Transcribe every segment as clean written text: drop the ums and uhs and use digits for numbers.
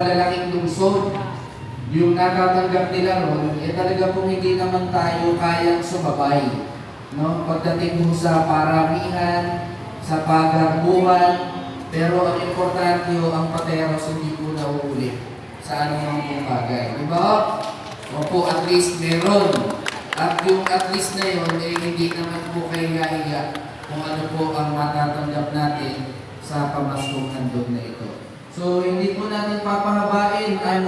Malalaking lungsod, yung natatanggap nila ron, talaga pong hindi naman tayo kayang sumabay. No? Pagdating po sa paramihan, sa pagharbuhan, pero ang importante ho, ang pateros hindi po nauulit sa anumang pong bagay. Diba? Opo, at least meron. At yung at least na yun, hindi naman po kaya kung ano po ang matatanggap natin sa pamaskong handog na ito. So, hindi po natin papahabain ang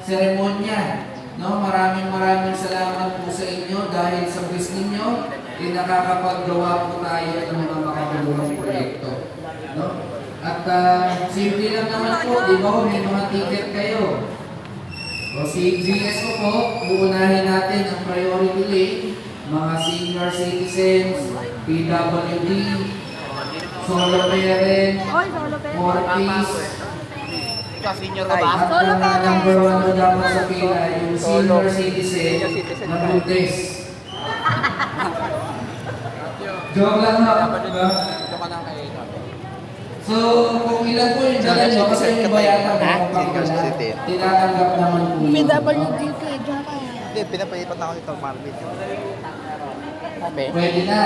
seremonya. No? Maraming salamat po sa inyo dahil sa quiz ninyo, nakakapaggawa po tayo ng mga makabuluhang proyekto. No? At simple lang naman po, di ba? May mga ticket kayo. O si GS ko po, uunahin natin ang priority lane, mga senior citizens, PWD, solo parent, Mortis, Senior ka ba? at number 1 na dapat sa pila, yung senior citizen na Buntes. Joke lang ha. So, kung ilan po yung dala nyo, kasi yung bayatan mo, tinatanggap naman po yun. PWD ka, dyan ka. Hindi, pinapalipat na ako nito, Marvin. Pwede na.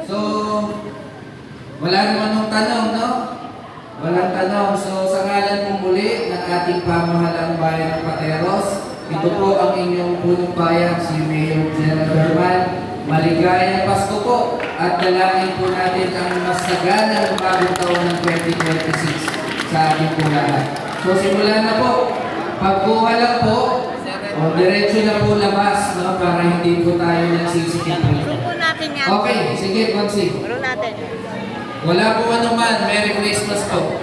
So, wala naman ng tanong, no? Walang tanong. So, sa ngalan po muli ng ating pamahalang bayan ng Pateros, ito po ang inyong punong bayan, si Mayor General Berman. Maligayang Pasko po at dalangin po natin ang mas saganang bagong taon ng 2026 sa ating po lahat. So, simulan na po. Pagkuha lang po, diretso na po labas, no, para hindi po tayo nagsisipin. Suko natin yan. Okay, sige, Konsi. Suko natin. Wala po anuman. Merry Christmas po.